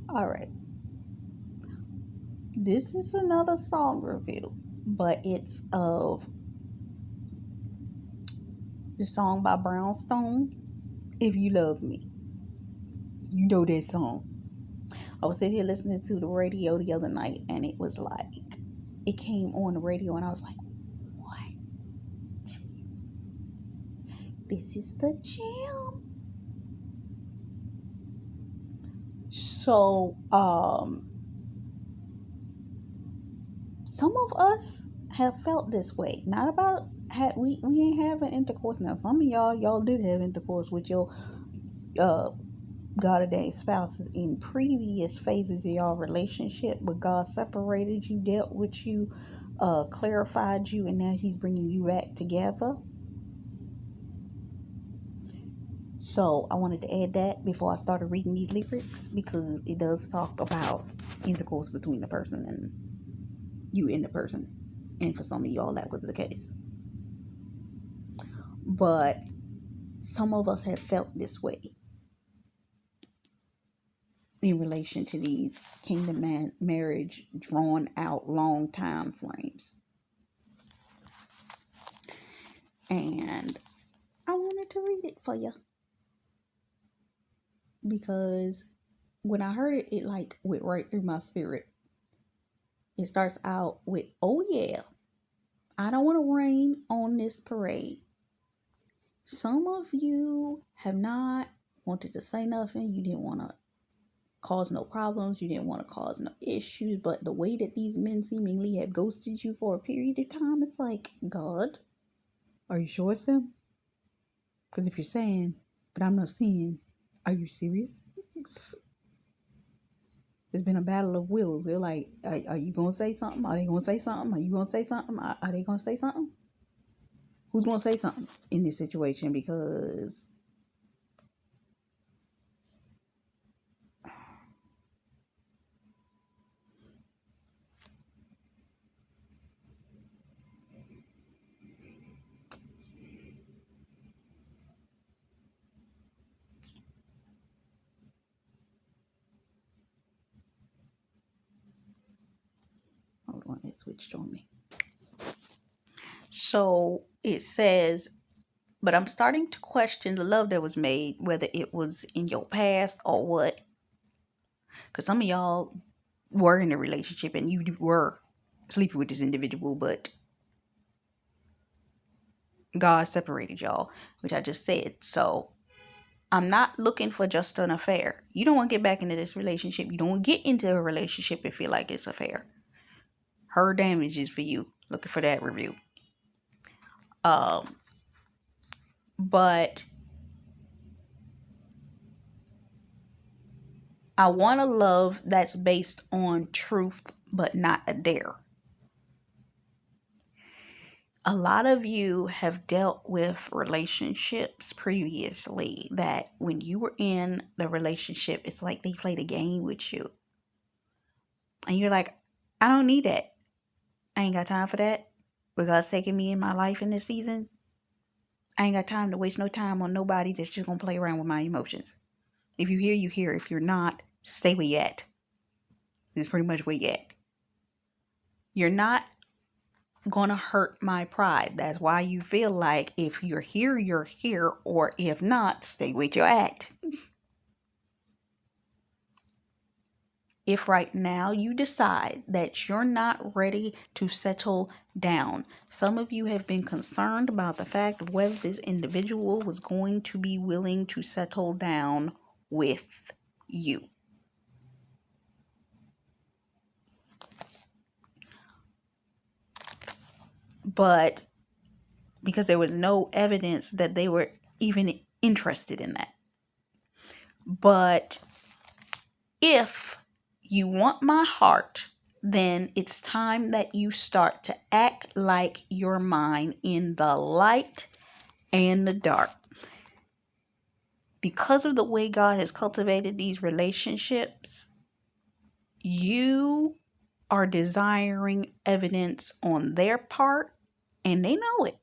All right. This is another song review, but it's of the song by Brownstone. If You Love Me, you know that song. I was sitting here listening to the radio the other night, and it was like, it came on the radio, and I was like, what? This is the jam. So, some of us have felt this way. Not about we ain't having intercourse now. Some of y'all did have intercourse with your uh God ordained spouses in previous phases of your relationship, but God separated you, dealt with you, clarified you, and now He's bringing you back together. So I wanted to add that before I started reading these lyrics because it does talk about intercourse between the person and you and the person. And for some of y'all, that was the case. But some of us have felt this way in relation to these marriage drawn out long time frames. And I wanted to read it for you because when I heard it, it like went right through my spirit. It starts out with, "Oh yeah, I don't want to rain on this parade. Some of you have not wanted to say nothing. You didn't want to cause no problems. You didn't want to cause no issues. But the way that these men seemingly have ghosted you for a period of time, it's like, God, are you sure it's them? Because if you're saying, but I'm not seeing, are you serious?" It's been a battle of wills. They're like, are you going to say something? Are they going to say something? Are you going to say something? Are they going to say something? Who's going to say something in this situation? Because, hold on, it switched on me. So it says, but I'm starting to question the love that was made, whether it was in your past or what. Because some of y'all were in a relationship and you were sleeping with this individual, but God separated y'all, which I just said. So I'm not looking for just an affair. You don't want to get back into this relationship. You don't want to get into a relationship and feel like it's a fair. Her damage is for you. Looking for that review. But I want a love that's based on truth, but not a dare. A lot of you have dealt with relationships previously that when you were in the relationship, it's like they played a game with you. And you're like, I don't need that. I ain't got time for that. But God's taking me in my life in this season. I ain't got time to waste no time on nobody that's just going to play around with my emotions. If you hear, you hear. If you're not, stay where you at. This is pretty much where you at. You're not going to hurt my pride. That's why you feel like if you're here, or if not, stay where you're at. If right now you decide that you're not ready to settle down, some of you have been concerned about the fact of whether this individual was going to be willing to settle down with you. But because there was no evidence that they were even interested in that. But if you want my heart, then it's time that you start to act like you're mine in the light and the dark. Because of the way God has cultivated these relationships, you are desiring evidence on their part, and they know it,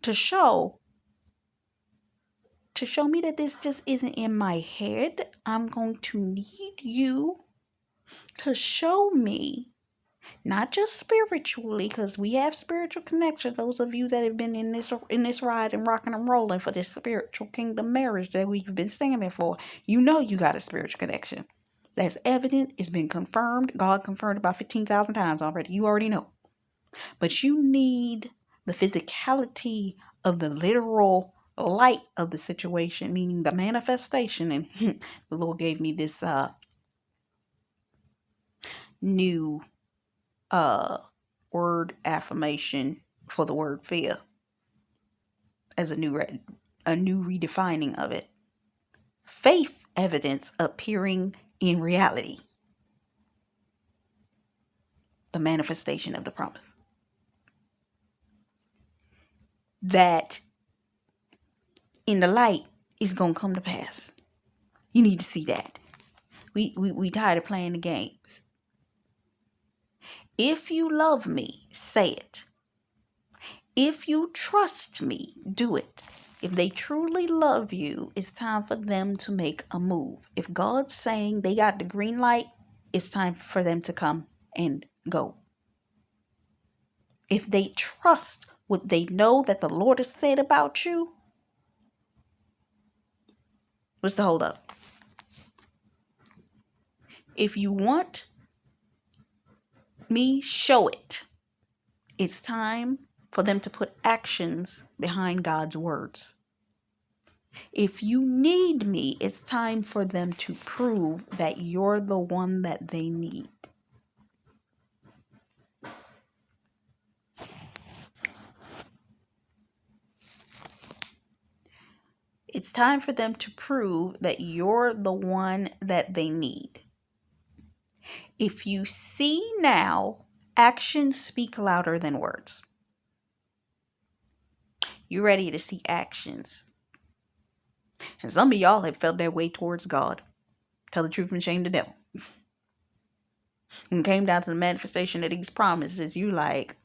to show to show me that this just isn't in my head, I'm going to need you to show me, not just spiritually, because we have spiritual connection. Those of you that have been in this ride and rocking and rolling for this spiritual kingdom marriage that we've been standing for, you know you got a spiritual connection. That's evident. It's been confirmed. God confirmed about 15,000 times already. You already know. But you need the physicality of the literal light of the situation, meaning the manifestation. And the Lord gave me this new word affirmation for the word fear as a new redefining of it. Faith evidence appearing in reality. The manifestation of the promise. That in the light is going to come to pass. You need to see that. We tired of playing the games. If you love me, say it. If you trust me, do it. If they truly love you, it's time for them to make a move. If God's saying they got the green light, it's time for them to come and go. If they trust what they know that the Lord has said about you, what's the hold up? If you want me, show it. It's time for them to put actions behind God's words. If you need me, it's time for them to prove that you're the one that they need. It's time for them to prove that you're the one that they need. If you see now, actions speak louder than words. You're ready to see actions. And some of y'all have felt that way towards God. Tell the truth and shame the devil. When it came down to the manifestation of these promises, you like,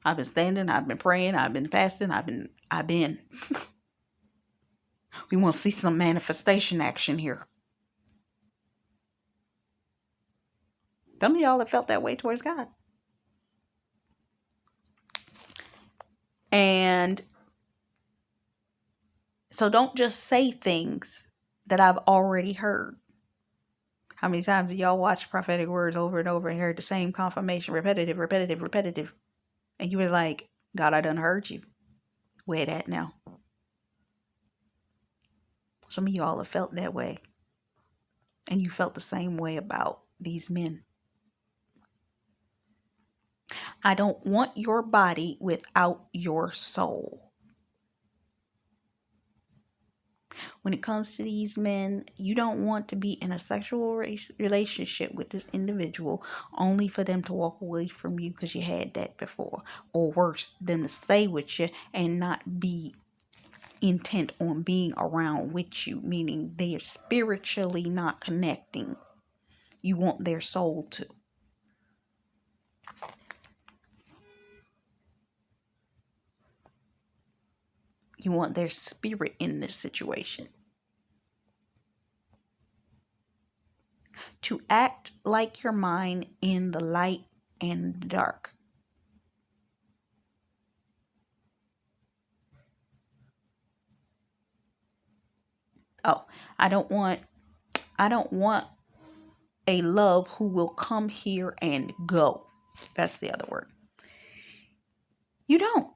I've been standing, I've been praying, I've been fasting, I've been. We want to see some manifestation action here. Some of y'all have felt that way towards God. And so don't just say things that I've already heard. How many times have y'all watched prophetic words over and over and heard the same confirmation, repetitive, and you were like, God, I done heard you. Where that now? Some of y'all have felt that way. And you felt the same way about these men. I don't want your body without your soul. When it comes to these men, you don't want to be in a sexual relationship with this individual only for them to walk away from you because you had that before. Or worse, them to stay with you and not be intent on being around with you, meaning they're spiritually not connecting. You want their soul to. You want their spirit in this situation. To act like your mind in the light and the dark. Oh, I don't want a love who will come here and go. That's the other word. You don't.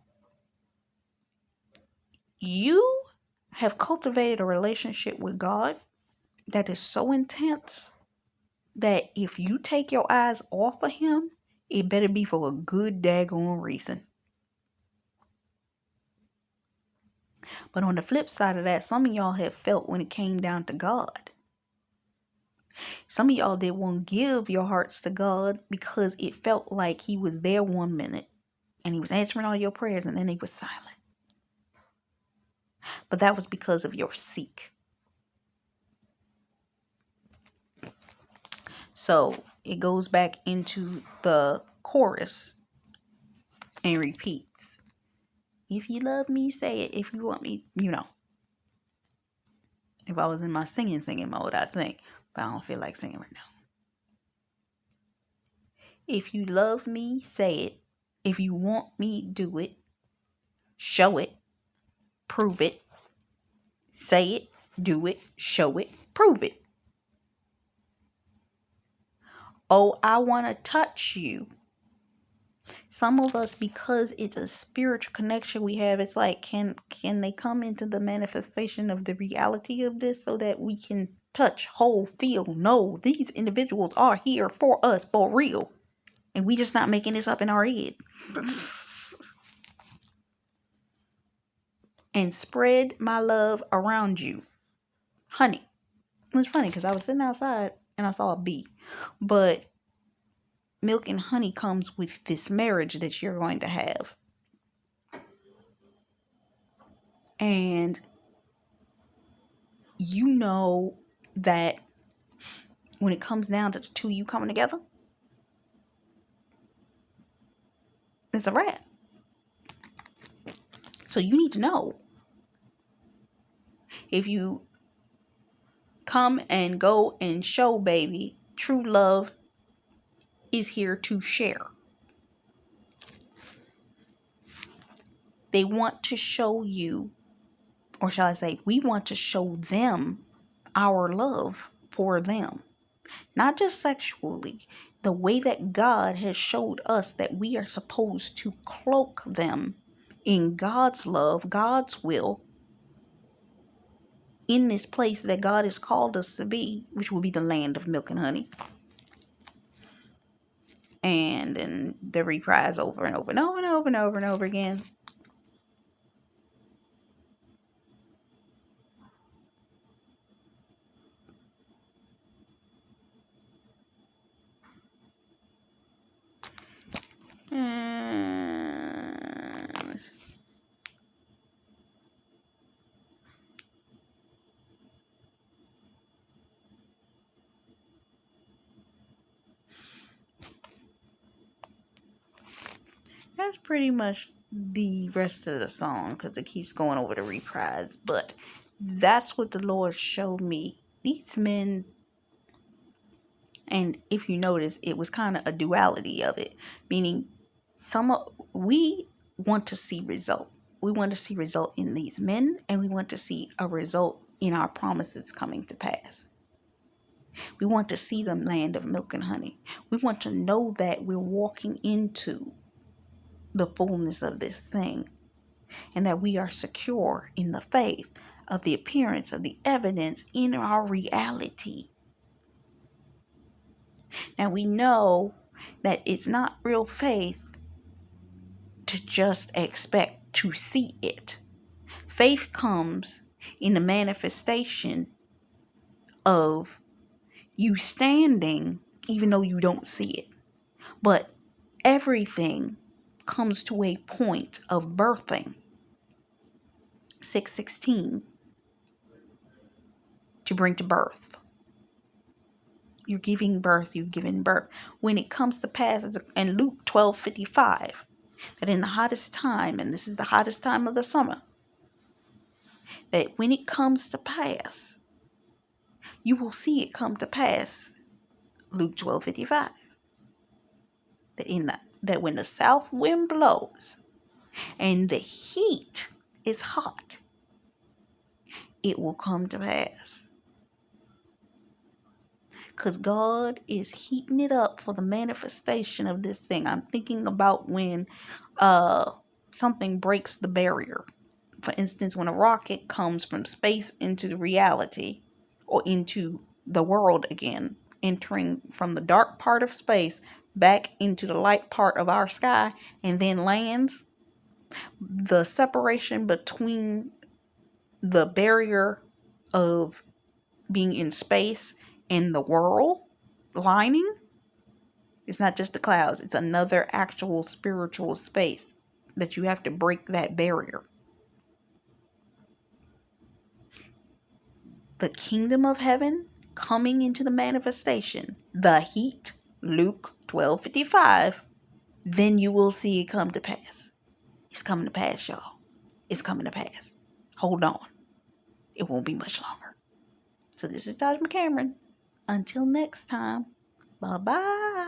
You have cultivated a relationship with God that is so intense that if you take your eyes off of him, it better be for a good daggone reason. But on the flip side of that, some of y'all have felt when it came down to God. Some of y'all didn't want to give your hearts to God because it felt like he was there 1 minute and he was answering all your prayers and then he was silent. But that was because of your seek. So it goes back into the chorus and repeats. If you love me, say it. If you want me, you know. If I was in my singing mode, I'd sing. But I don't feel like singing right now. If you love me, say it. If you want me, do it. Show it. Prove it. Say it. Do it. Show it. Prove it. Oh, I want to touch you. Some of us, because it's a spiritual connection we have, it's like, can they come into the manifestation of the reality of this so that we can touch, hold, feel, know these individuals are here for us for real. And we just not making this up in our head. And spread my love around you. Honey. It was funny because I was sitting outside and I saw a bee. But milk and honey comes with this marriage that you're going to have. And you know that when it comes down to the two of you coming together, it's a wrap. So you need to know, if you come and go and show, baby, true love is here to share. They want to show you, or shall I say, we want to show them our love for them. Not just sexually, the way that God has showed us that we are supposed to cloak them in God's love, God's will, in this place that God has called us to be, which will be the land of milk and honey. And then the reprise over and over and over and over and over and over again. And that's pretty much the rest of the song because it keeps going over the reprise. But that's what the Lord showed me. These men, and if you notice, it was kind of a duality of it, meaning we want to see result. We want to see result in these men, and we want to see a result in our promises coming to pass. We want to see the land of milk and honey. We want to know that we're walking into the fullness of this thing, and that we are secure in the faith of the appearance of the evidence in our reality. Now we know that it's not real faith to just expect to see it. Faith comes in the manifestation of you standing even though you don't see it. But everything comes to a point of birthing. 6:16, to bring to birth. You're giving birth, you've given birth. When it comes to pass, in Luke 12:55, that in the hottest time, and this is the hottest time of the summer, that when it comes to pass, you will see it come to pass. Luke 12:55. That when the south wind blows and the heat is hot, it will come to pass. Because God is heating it up for the manifestation of this thing. I'm thinking about when something breaks the barrier. For instance, when a rocket comes from space into the reality, or into the world again, entering from the dark part of space back into the light part of our sky, and then lands, the separation between the barrier of being in space and the world lining, it's not just the clouds, it's another actual spiritual space that you have to break that barrier. The kingdom of heaven coming into the manifestation, the heat, Luke 12:55, then you will see it come to pass. It's coming to pass, y'all. It's coming to pass. Hold on. It won't be much longer. So this is Dr. McCameron. Until next time, bye bye.